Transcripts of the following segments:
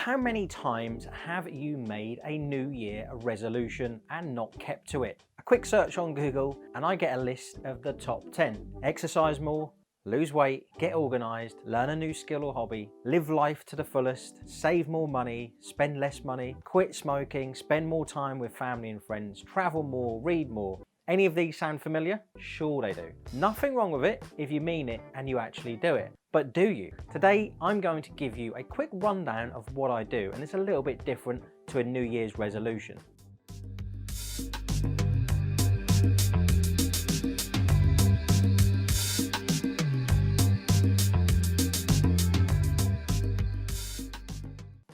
How many times have you made a New Year resolution and not kept to it? A quick search on Google and I get a list of the top 10. Exercise more, lose weight, get organised, learn a new skill or hobby, live life to the fullest, save more money, spend less money, quit smoking, spend more time with family and friends, travel more, read more. Any of these sound familiar? Sure they do. Nothing wrong with it if you mean it and you actually do it. But do you? Today I'm going to give you a quick rundown of what I do, and it's a little bit different to a New Year's resolution.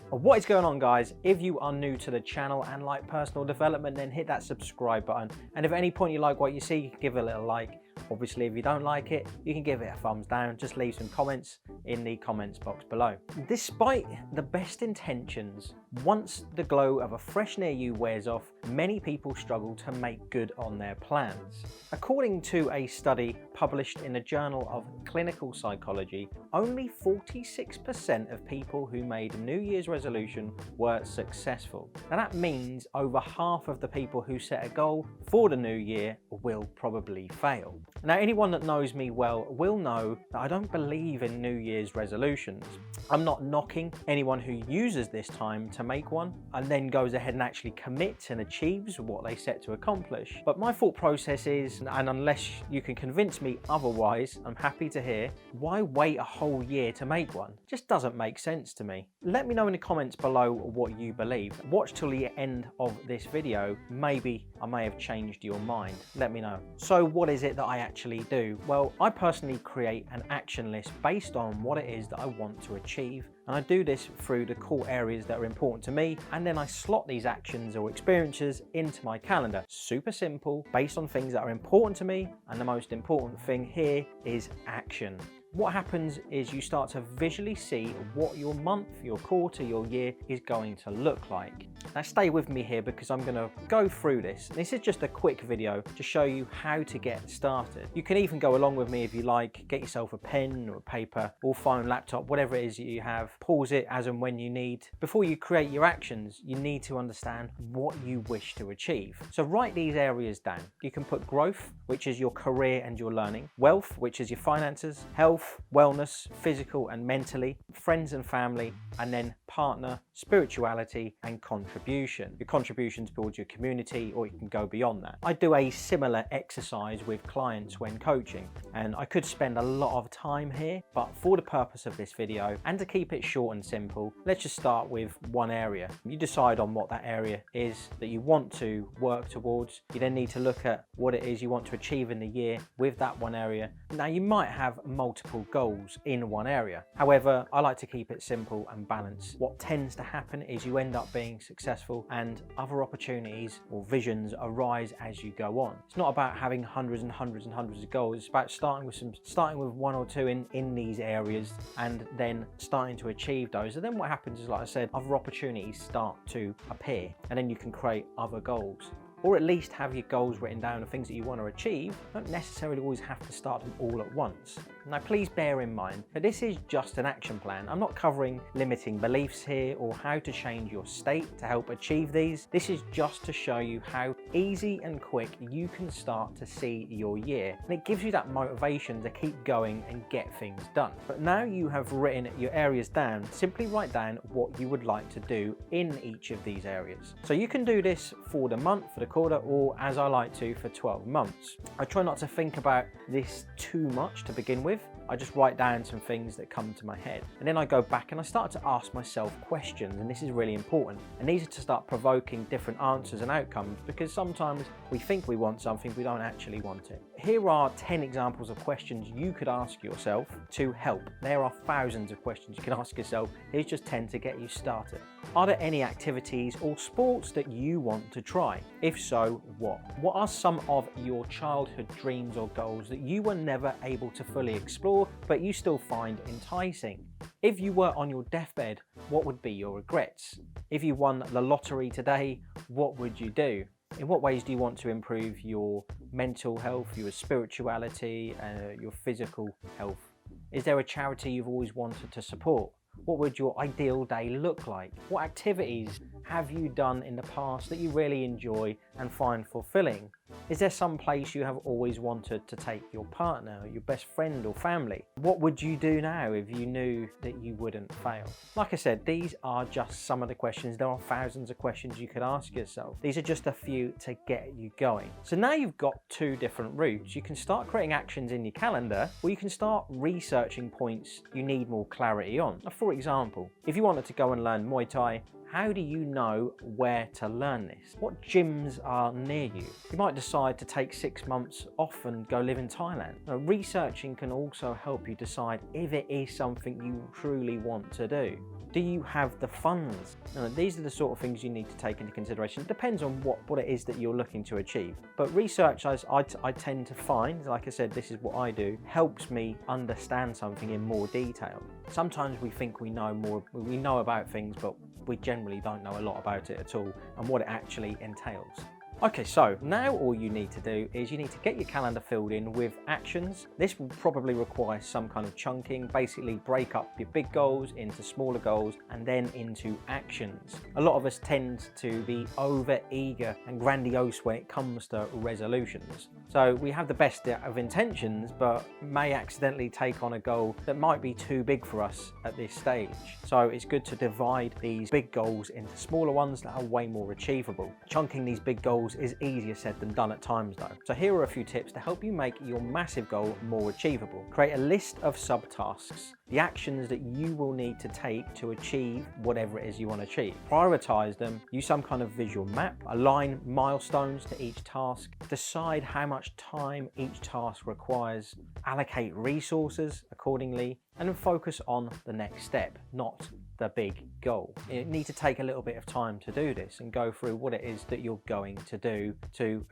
What is going on, guys? If you are new to the channel and like personal development, then hit that subscribe button, and if at any point you like what you see, you can give it a little like. Obviously, if you don't like it, you can give it a thumbs down. Just leave some comments in the comments box below. Despite the best intentions, once the glow of a fresh near you wears off, many people struggle to make good on their plans. According to a study published in the Journal of Clinical Psychology, only 46% of people who made a New Year's resolution were successful. Now that means over half of the people who set a goal for the new year will probably fail. Now, anyone that knows me well will know that I don't believe in New Year's resolutions. I'm not knocking anyone who uses this time to make one and then goes ahead and actually commits and achieves what they set to accomplish. But my thought process is, and unless you can convince me otherwise, I'm happy to hear, why wait a whole year to make one? Just doesn't make sense to me. Let me know in the comments below what you believe. Watch till the end of this video. Maybe I may have changed your mind. Let me know. So what is it that I actually do? Well, I personally create an action list based on what it is that I want to achieve, and I do this through the core areas that are important to me, and then I slot these actions or experiences into my calendar. Super simple, based on things that are important to me, and the most important thing here is action. What happens is you start to visually see what your month, your quarter, your year is going to look like. Now stay with me here because I'm going to go through this. This is just a quick video to show you how to get started. You can even go along with me if you like. Get yourself a pen or a paper or phone, laptop, whatever it is that you have. Pause it as and when you need. Before you create your actions, you need to understand what you wish to achieve. So write these areas down. You can put growth, which is your career and your learning, wealth, which is your finances, health, wellness, physical and mentally, friends and family, and then partner, spirituality and contribution. Your contributions towards your community, or you can go beyond that. I do a similar exercise with clients when coaching, and I could spend a lot of time here, but for the purpose of this video and to keep it short and simple, let's just start with one area. You decide on what that area is that you want to work towards. You then need to look at what it is you want to achieve in the year with that one area. Now you might have multiple goals in one area. However, I like to keep it simple and balanced. What tends to happen is you end up being successful and other opportunities or visions arise as you go on. It's not about having hundreds and hundreds and hundreds of goals. It's about starting with one or two in these areas and then starting to achieve those. And then what happens is, like I said, other opportunities start to appear, and then you can create other goals. Or at least have your goals written down of things that you want to achieve. You don't necessarily always have to start them all at once. Now please bear in mind that this is just an action plan. I'm not covering limiting beliefs here or how to change your state to help achieve these. This is just to show you how easy and quick you can start to see your year. And it gives you that motivation to keep going and get things done. But now you have written your areas down, simply write down what you would like to do in each of these areas. So you can do this for the month, for the quarter, or as I like to, for 12 months. I try not to think about this too much to begin with. I just write down some things that come to my head, and then I go back and I start to ask myself questions, and this is really important. And these are to start provoking different answers and outcomes, because sometimes we think we want something, we don't actually want it. Here are 10 examples of questions you could ask yourself to help. There are thousands of questions you can ask yourself. Here's just 10 to get you started. Are there any activities or sports that you want to try? If so, what? What are some of your childhood dreams or goals that you were never able to fully explore, but you still find enticing? If you were on your deathbed, what would be your regrets? If you won the lottery today, what would you do? In what ways do you want to improve your mental health, your spirituality, your physical health? Is there a charity you've always wanted to support? What would your ideal day look like? What activities have you done in the past that you really enjoy and find fulfilling? Is there some place you have always wanted to take your partner, your best friend or family? What would you do now if you knew that you wouldn't fail? Like I said, these are just some of the questions. There are thousands of questions you could ask yourself. These are just a few to get you going. So now you've got two different routes. You can start creating actions in your calendar, or you can start researching points you need more clarity on. For example, if you wanted to go and learn Muay Thai, how do you know where to learn this? What gyms are near you? You might decide to take 6 months off and go live in Thailand. Now, researching can also help you decide if it is something you truly want to do. Do you have the funds? Now, these are the sort of things you need to take into consideration. It depends on what it is that you're looking to achieve. But research, as I tend to find, like I said, this is what I do, helps me understand something in more detail. Sometimes we think we know about things, but we generally don't know a lot about it at all and what it actually entails. Okay, so now all you need to do is you need to get your calendar filled in with actions. This will probably require some kind of chunking, basically break up your big goals into smaller goals and then into actions. A lot of us tend to be over eager and grandiose when it comes to resolutions. So we have the best of intentions, but may accidentally take on a goal that might be too big for us at this stage. So it's good to divide these big goals into smaller ones that are way more achievable. Chunking these big goals is easier said than done at times though. So here are a few tips to help you make your massive goal more achievable. Create a list of subtasks, the actions that you will need to take to achieve whatever it is you want to achieve. Prioritize them, use some kind of visual map, align milestones to each task, decide how much time each task requires, allocate resources accordingly, and then focus on the next step, not the big goal. You need to take a little bit of time to do this and go through what it is that you're going to do to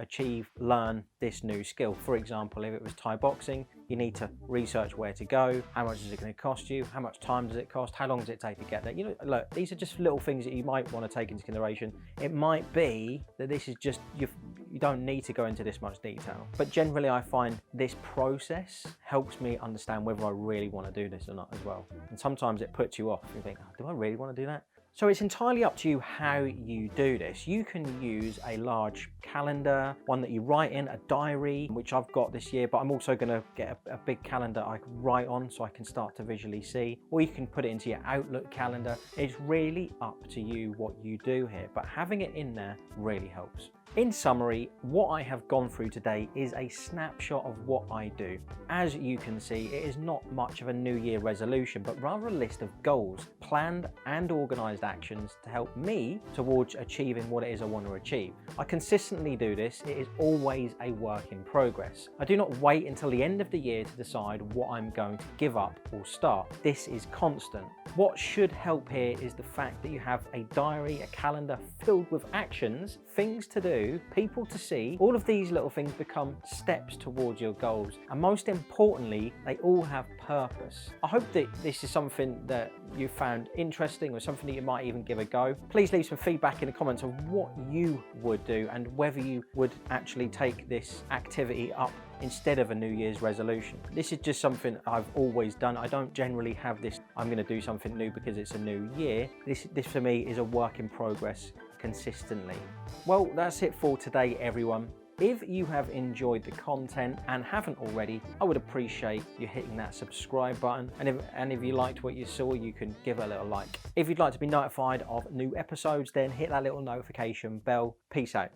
learn this new skill. For example, if it was Thai boxing, you need to research where to go, how much is it going to cost you, how much time does it cost, how long does it take to get there. You know, look, these are just little things that you might want to take into consideration. It might be that this is just, you don't need to go into this much detail. But generally I find this process helps me understand whether I really want to do this or not as well. And sometimes it puts you off. You think, oh, do I really want to do that? So it's entirely up to you how you do this. You can use a large calendar, one that you write in, a diary, which I've got this year, but I'm also going to get a big calendar I can write on so I can start to visually see. Or you can put it into your Outlook calendar. It's really up to you what you do here, but having it in there really helps. In summary, what I have gone through today is a snapshot of what I do. As you can see, it is not much of a New Year resolution, but rather a list of goals, planned and organised actions to help me towards achieving what it is I want to achieve. I consistently do this. It is always a work in progress. I do not wait until the end of the year to decide what I'm going to give up or start. This is constant. What should help here is the fact that you have a diary, a calendar filled with actions, things to do, people to see. All of these little things become steps towards your goals. And most importantly, they all have purpose. I hope that this is something that you found interesting or something that you might even give a go. Please leave some feedback in the comments of what you would do and whether you would actually take this activity up instead of a New Year's resolution. This is just something I've always done. I don't generally have this, I'm going to do something new because it's a new year. This for me is a work in progress consistently. Well, that's it for today, everyone. If you have enjoyed the content and haven't already, I would appreciate you hitting that subscribe button. And if you liked what you saw, you can give a little like. If you'd like to be notified of new episodes, then hit that little notification bell. Peace out.